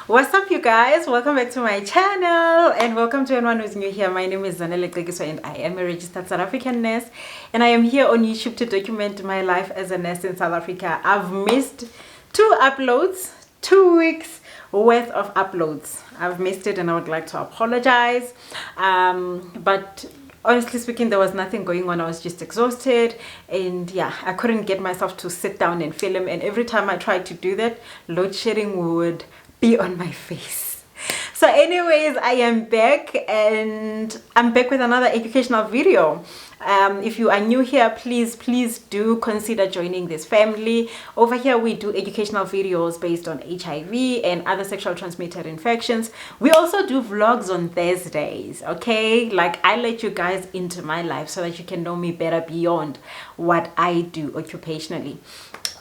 What's up, you guys? Welcome back to my channel and welcome to anyone who's new here. My name is Zanele Klegiso and I am a registered South African nurse, and I am here on YouTube to document my life as a nurse in South Africa. I've missed 2 uploads, 2 weeks worth of uploads. I've missed it and I would like to apologize, but honestly speaking, there was nothing going on. I was just exhausted, and yeah, I couldn't get myself to sit down and film, and every time I tried to do that, load shedding would be on my face. So anyways, I am back, and I'm back with another educational video. If you are new here, please do consider joining this family. Over here we do educational videos based on HIV and other sexual transmitted infections. We also do vlogs on Thursdays, okay? Like, I let you guys into my life so that you can know me better beyond what I do occupationally.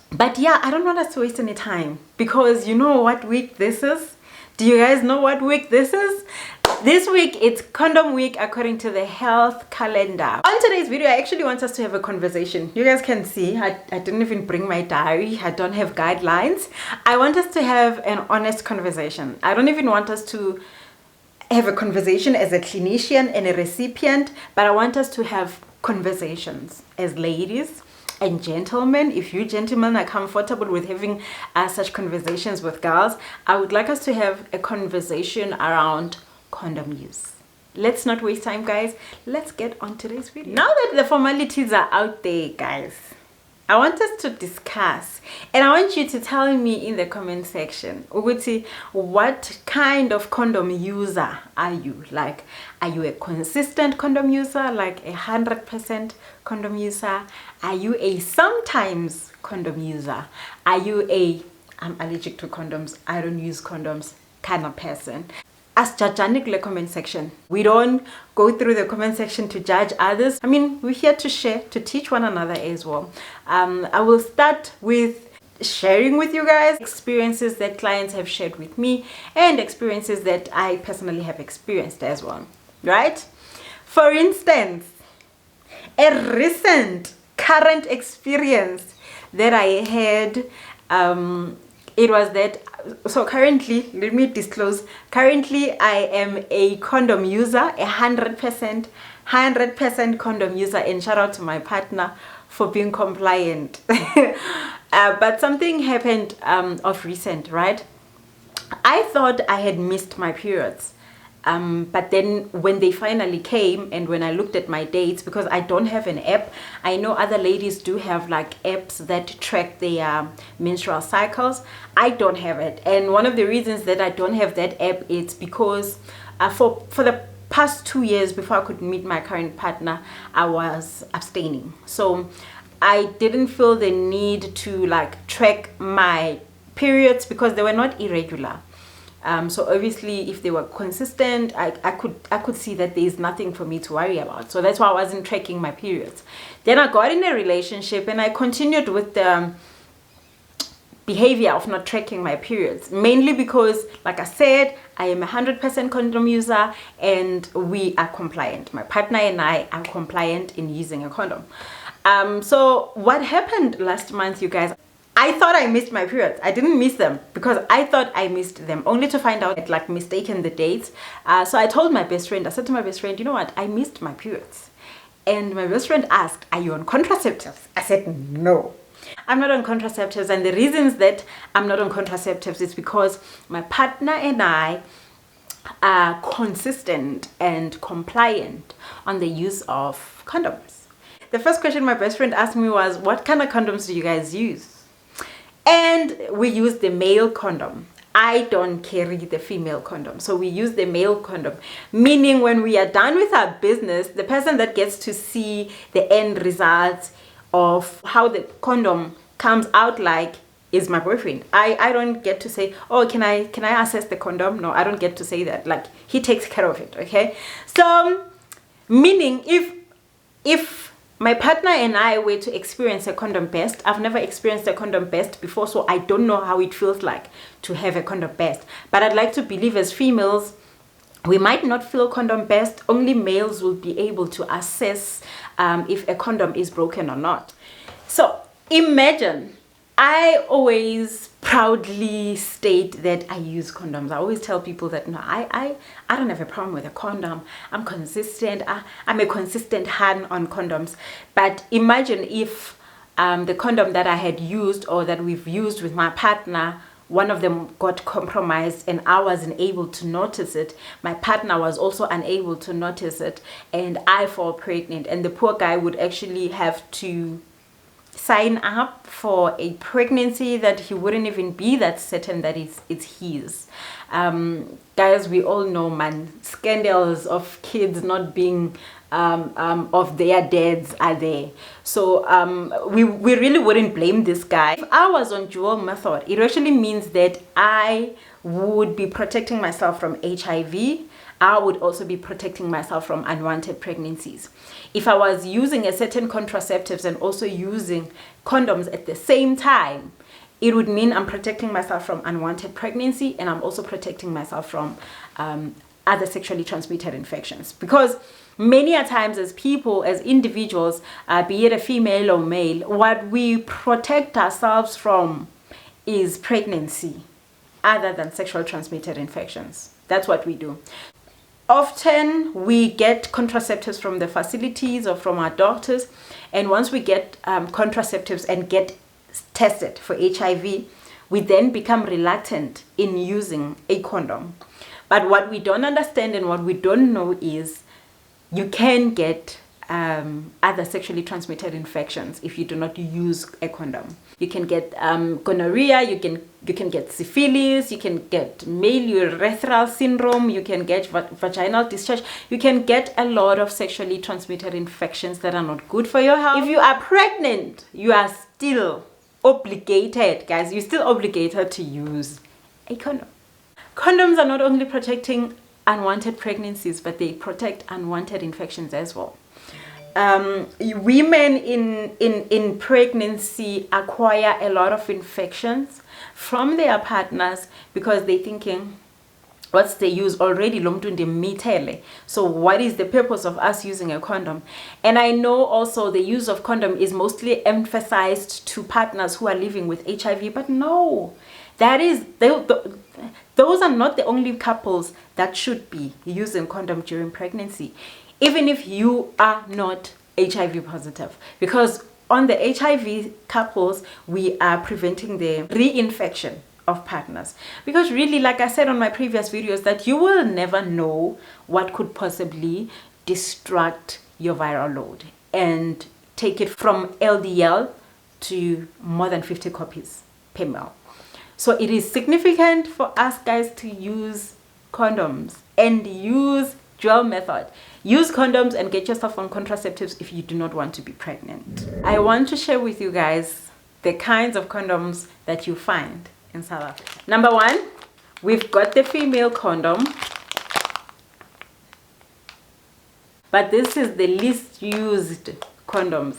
But yeah, I don't want us to waste any time, because you know what week this is? Do you guys know what week this is? This week it's condom week according to the health calendar. On today's video, I actually want us to have a conversation. You guys can see I didn't even bring my diary. I don't have guidelines. I want us to have an honest conversation. I don't even want us to have a conversation as a clinician and a recipient, but I want us to have conversations as ladies and gentlemen. If you gentlemen are comfortable with having such conversations with girls, I would like us to have a conversation around condom use. Let's not waste time, guys. Let's get on today's video. Now that the formalities are out there, guys, I want us to discuss, and I want you to tell me in the comment section, Uguti, what kind of condom user are you? Like, are you a consistent condom user, like 100% condom user? Are you a sometimes condom user? Are you a I'm allergic to condoms, I don't use condoms kind of person? Ask Jajanic in the comment section. We don't go through the comment section to judge others. I mean, we're here to share, to teach one another as well. I will start with sharing with you guys experiences that clients have shared with me and experiences that I personally have experienced as well, right? For instance, a recent current experience that I had, it was that, so currently, let me disclose, currently I am a condom user, 100% condom user, and shout out to my partner for being compliant. But something happened of recent, right? I thought I had missed my periods. But then when they finally came, and when I looked at my dates, because I don't have an app, I know other ladies do have like apps that track their menstrual cycles. I don't have it, and one of the reasons that I don't have that app is because for the past 2 years before I could meet my current partner, I was abstaining, so I didn't feel the need to like track my periods because they were not irregular. So obviously if they were consistent, I could see that there is nothing for me to worry about. So that's why I wasn't tracking my periods. Then I got in a relationship and I continued with the behavior of not tracking my periods, mainly because, like I said, I am 100% condom user and we are compliant. My partner and I are compliant in using a condom. So what happened last month, you guys, I thought I missed my periods. I didn't miss them because I thought I missed them, only to find out I'd like mistaken the dates. So I told my best friend, I said to my best friend, you know what, I missed my periods. And my best friend asked, are you on contraceptives? I said, no, I'm not on contraceptives. And the reasons that I'm not on contraceptives is because my partner and I are consistent and compliant on the use of condoms. The first question my best friend asked me was, what kind of condoms do you guys use? And we use the male condom. I don't carry the female condom, so we use the male condom, meaning when we are done with our business, the person that gets to see the end results of how the condom comes out like is my boyfriend. I don't get to say, oh, can I access the condom? No, I don't get to say that. Like, he takes care of it, okay? So meaning if my partner and I were to experience a condom burst, I've never experienced a condom burst before, so I don't know how it feels like to have a condom burst. But I'd like to believe as females, we might not feel condom burst. Only males will be able to assess if a condom is broken or not. So imagine I always proudly state that I use condoms. I always tell people that no, I don't have a problem with a condom. I'm consistent. I'm a consistent hand on condoms. But imagine if the condom that I had used or that we've used with my partner, one of them got compromised and I wasn't able to notice it. My partner was also unable to notice it, and I fall pregnant, and the poor guy would actually have to sign up for a pregnancy that he wouldn't even be that certain that it's his. Guys, we all know, man, scandals of kids not being of their dads are there. So we really wouldn't blame this guy. If I was on dual method, it actually means that I would be protecting myself from HIV. I would also be protecting myself from unwanted pregnancies. If I was using a certain contraceptives and also using condoms at the same time, it would mean I'm protecting myself from unwanted pregnancy, and I'm also protecting myself from other sexually transmitted infections. Because many a times as people, as individuals, be it a female or male, what we protect ourselves from is pregnancy other than sexually transmitted infections. That's what we do. Often we get contraceptives from the facilities or from our doctors, and once we get contraceptives and get tested for HIV, we then become reluctant in using a condom. But what we don't understand and what we don't know is you can get other sexually transmitted infections if you do not use a condom. You can get gonorrhea, you can get syphilis, you can get male urethral syndrome, you can get vaginal discharge, you can get a lot of sexually transmitted infections that are not good for your health. If you are pregnant, you are still obligated, guys, you're still obligated to use a condom. Condoms are not only protecting unwanted pregnancies, but they protect unwanted infections as well. Women in pregnancy acquire a lot of infections from their partners because they're thinking, what's the use already? So what is the purpose of us using a condom? And I know also the use of condom is mostly emphasized to partners who are living with HIV, but no, those are not the only couples that should be using condom during pregnancy, even if you are not HIV positive, because on the HIV couples, we are preventing the reinfection of partners. Because really, like I said on my previous videos, that you will never know what could possibly destruct your viral load and take it from LDL to more than 50 copies per ml. So it is significant for us guys to use condoms and use dual method. Use condoms and get yourself on contraceptives if you do not want to be pregnant. I want to share with you guys the kinds of condoms that you find in South Africa. Number one, we've got the female condom. But this is the least used condoms.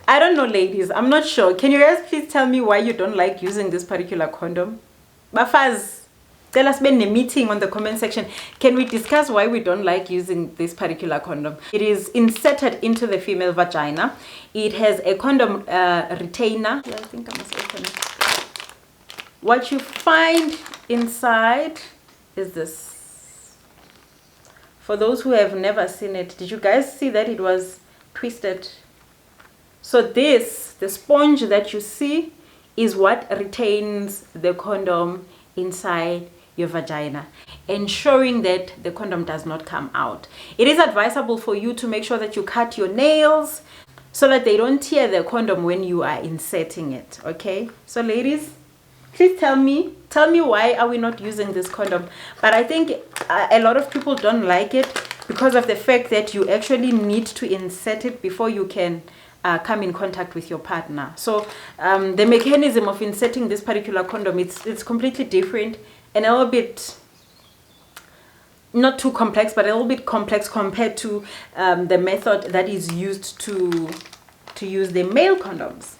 I don't know, ladies, I'm not sure. Can you guys please tell me why you don't like using this particular condom? Bafaz, tell us in a meeting on the comment section. Can we discuss why we don't like using this particular condom? It is inserted into the female vagina. It has a condom retainer. Yeah, I think I must open it. What you find inside is this. For those who have never seen it, did you guys see that it was twisted? So this, the sponge that you see, is what retains the condom inside your vagina, ensuring that the condom does not come out. It is advisable for you to make sure that you cut your nails so that they don't tear the condom when you are inserting it, okay? So ladies, please tell me why are we not using this condom? But I think a lot of people don't like it because of the fact that you actually need to insert it before you can come in contact with your partner. So the mechanism of inserting this particular condom, it's completely different and a little bit, not too complex, but a little bit complex compared to the method that is used to use the male condoms.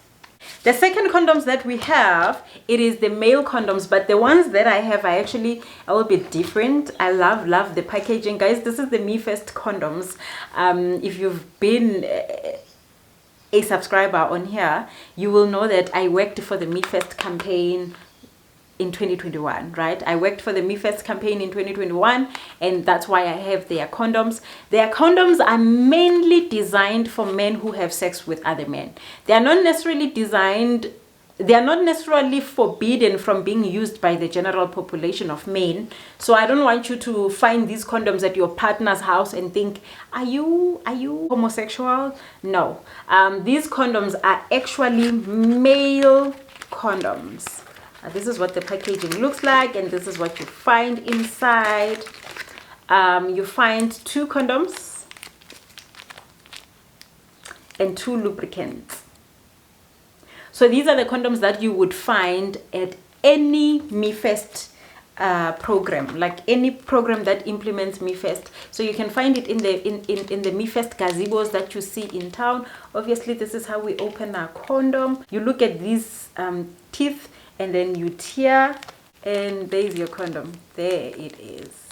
The second condoms that we have, it is the male condoms, but the ones that I have are actually a little bit different. I love the packaging, guys. This is the Me First condoms. If you've been a subscriber on here, you will know that I worked for the Me First campaign in 2021, right? I worked for the Me First campaign in 2021, and that's why I have their condoms. Their condoms are mainly designed for men who have sex with other men. They are not necessarily forbidden from being used by the general population of men. So I don't want you to find these condoms at your partner's house and think, are you homosexual? No. These condoms are actually male condoms. This is what the packaging looks like, and this is what you find inside. You find 2 condoms and 2 lubricants. So these are the condoms that you would find at any Me First program, like any program that implements Me First. So you can find it in the Me First gazebos that you see in town. Obviously, this is how we open our condom. You look at these teeth, and then you tear, and there's your condom. There it is.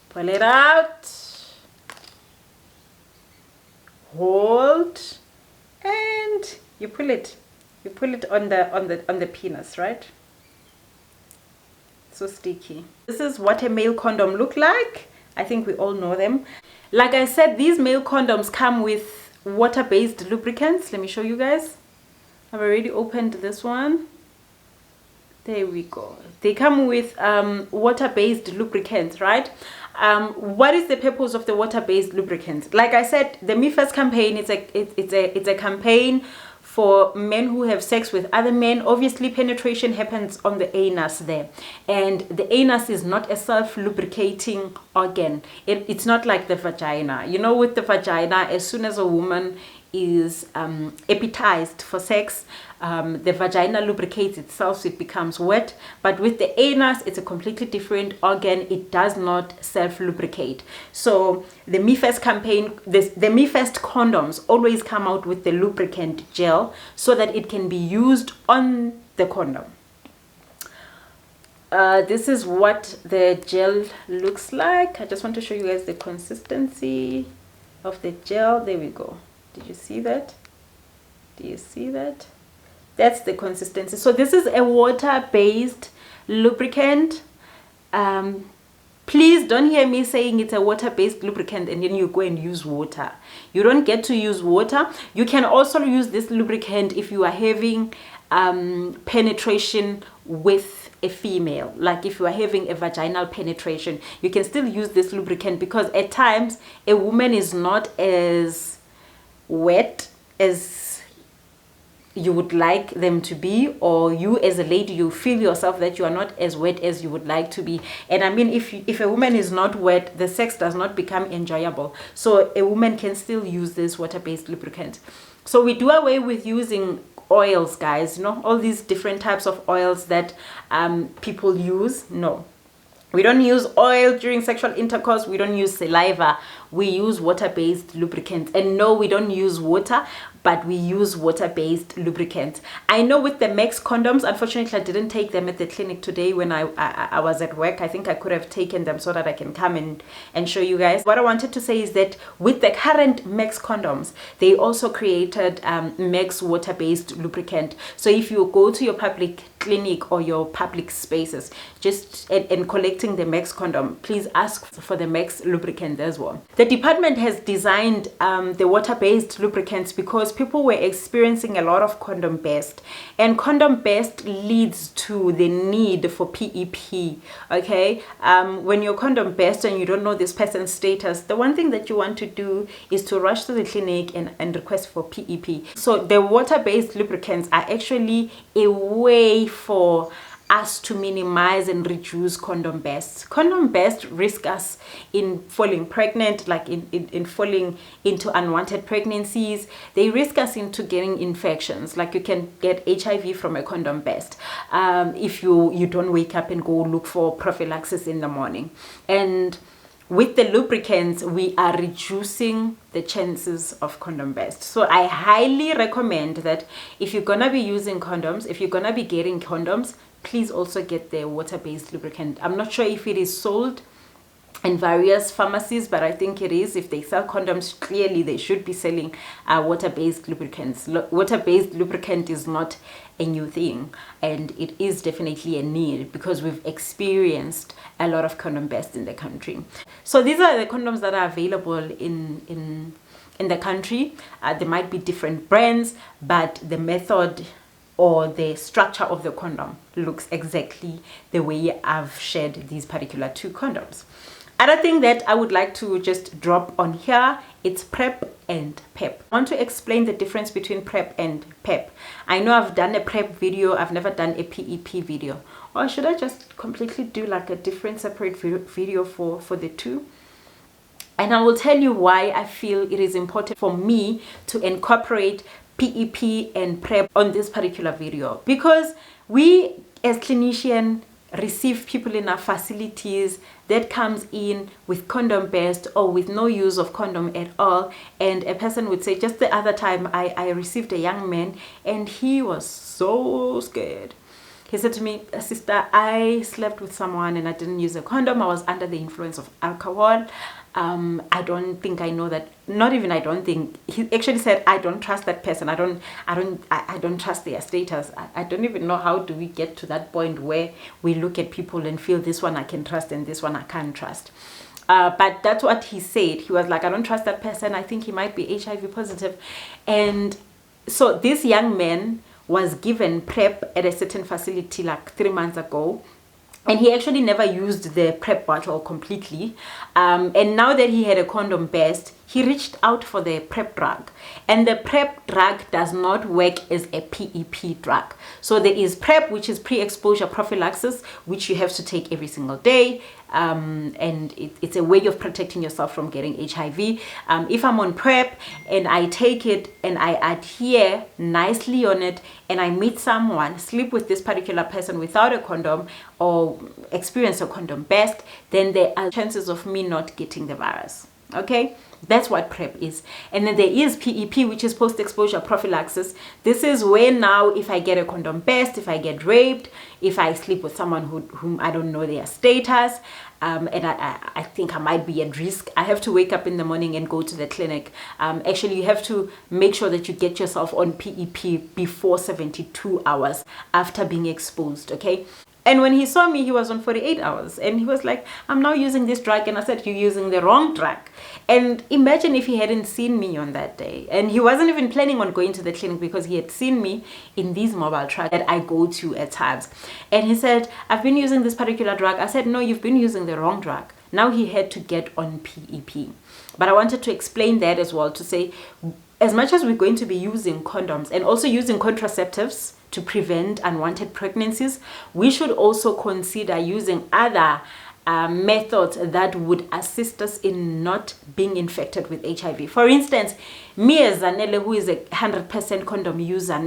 Pull it out, hold, and you pull it on the penis, right? So sticky. This is what a male condom look like. I think we all know them. Like I said, these male condoms come with water-based lubricants. Let me show you guys. I've already opened this one. There we go. They come with water-based lubricants, right? What is the purpose of the water-based lubricants? Like I said, the Me First campaign, it's a campaign for men who have sex with other men. Obviously, penetration happens on the anus there, and the anus is not a self-lubricating organ. It's not like the vagina. You know, with the vagina, as soon as a woman is appetized for sex, the vagina lubricates itself, so it becomes wet. But with the anus, it's a completely different organ. It does not self-lubricate. So the Me First campaign, the Me First condoms always come out with the lubricant gel so that it can be used on the condom. This is what the gel looks like. I just want to show you guys the consistency of the gel. There we go. Did you see that? Do you see that? That's the consistency. So this is a water-based lubricant. Please don't hear me saying it's a water-based lubricant and then you go and use water. You don't get to use water. You can also use this lubricant if you are having penetration with a female. Like if you are having a vaginal penetration, you can still use this lubricant, because at times a woman is not as wet as you would like them to be, or you as a lady, you feel yourself that you are not as wet as you would like to be. And I mean, if a woman is not wet, the sex does not become enjoyable. So a woman can still use this water-based lubricant. So we do away with using oils, guys. You know, all these different types of oils that people use. No, we don't use oil during sexual intercourse. We don't use saliva. We use water-based lubricants. And no, we don't use water, but we use water-based lubricants. I know with the Max condoms, unfortunately I didn't take them at the clinic today when I was at work. I think I could have taken them so that I can come and show you guys. What I wanted to say is that with the current Max condoms, they also created Max water-based lubricant. So if you go to your public clinic or your public spaces, just and collecting the Max condom, please ask for the Max lubricant as well. The department has designed the water-based lubricants because people were experiencing a lot of condom burst, and condom burst leads to the need for PEP. Okay, when your condom bursts and you don't know this person's status, the one thing that you want to do is to rush to the clinic and request for PEP. So the water-based lubricants are actually a way for us to minimize and reduce condom bursts. Condom bursts risk us in falling pregnant, like in falling into unwanted pregnancies. They risk us into getting infections, like you can get HIV from a condom burst if you don't wake up and go look for prophylaxis in the morning. And with the lubricants, we are reducing the chances of condom burst. So I highly recommend that if you're gonna be using condoms, if you're gonna be getting condoms, please also get the water-based lubricant. I'm not sure if it is sold in various pharmacies, but I think it is. If they sell condoms, clearly they should be selling water-based lubricants. Water-based lubricant is not a new thing, and it is definitely a need because we've experienced a lot of condom bursts in the country. So these are the condoms that are available in the country. There might be different brands, but the method or the structure of the condom looks exactly the way I've shared these particular 2 condoms. Other thing that I would like to just drop on here, it's PrEP and PEP. I want to explain the difference between PrEP and PEP. I know I've done a PrEP video, I've never done a PEP video. Or should I just completely do like a different separate video for the 2? And I will tell you why I feel it is important for me to incorporate PEP and PrEP on this particular video, because we as clinicians receive people in our facilities that comes in with condom burst or with no use of condom at all, and a person would say, just the other time I received a young man and he was so scared. He said to me, sister, I slept with someone and I didn't use a condom. I was under the influence of alcohol. I don't think I know that. Not even I don't think. He actually said, I don't trust that person. I don't trust their status. I don't even know how do we get to that point where we look at people and feel this one I can trust and this one I can't trust. But that's what he said. He was like, I don't trust that person. I think he might be HIV positive. And so this young man was given PrEP at a certain facility like 3 months ago, and he actually never used the PrEP bottle completely, and now that he had a condom burst, he reached out for the PrEP drug, and the PrEP drug does not work as a PEP drug. So there is PrEP, which is pre-exposure prophylaxis, which you have to take every single day, and it's a way of protecting yourself from getting HIV. If I'm on PrEP and I take it and I adhere nicely on it, and I meet someone, sleep with this particular person without a condom or experience a condom burst, then there are chances of me not getting the virus. Okay, that's what PrEP is. And then there is PEP, which is post-exposure prophylaxis. This is where now if I get a condom burst, if I get raped, if I sleep with someone whom I don't know their status, and I think I might be at risk, I have to wake up in the morning and go to the clinic. Actually, you have to make sure that you get yourself on PEP before 72 hours after being exposed, okay? And when he saw me, he was on 48 hours. And he was like, I'm now using this drug. And I said, you're using the wrong drug. And imagine if he hadn't seen me on that day. And he wasn't even planning on going to the clinic because he had seen me in these mobile trucks that I go to at times. And he said, I've been using this particular drug. I said, no, you've been using the wrong drug. Now he had to get on PEP. But I wanted to explain that as well, to say, as much as we're going to be using condoms and also using contraceptives to prevent unwanted pregnancies, we should also consider using other methods that would assist us in not being infected with HIV. For instance, me as Zanele, who is a 100% condom user,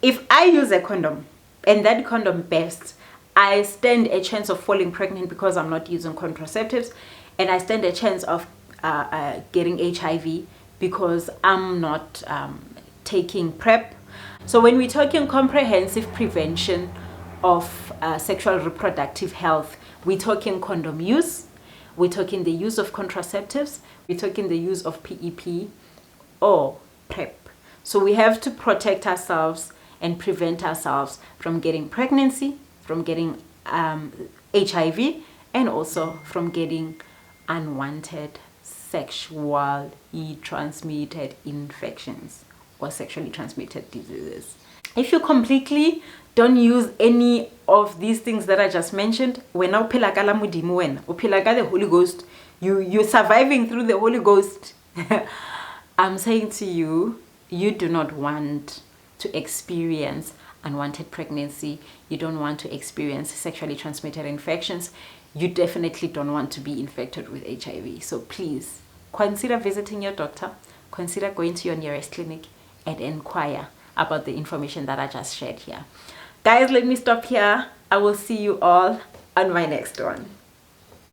if I use a condom and that condom bursts, I stand a chance of falling pregnant because I'm not using contraceptives, and I stand a chance of getting HIV because I'm not taking PrEP. So when we're talking comprehensive prevention of sexual reproductive health, we're talking condom use, we're talking the use of contraceptives, we're talking the use of PEP or PrEP. So we have to protect ourselves and prevent ourselves from getting pregnancy, from getting HIV, and also from getting unwanted sexually transmitted infections or sexually transmitted diseases. If you completely don't use any of these things that I just mentioned, when now the Holy Ghost, you're surviving through the Holy Ghost. I'm saying to you, you do not want to experience unwanted pregnancy. You don't want to experience sexually transmitted infections. You definitely don't want to be infected with HIV. So please consider visiting your doctor, consider going to your nearest clinic and inquire about the information that I just shared here. Guys, let me stop here. I will see you all on my next one.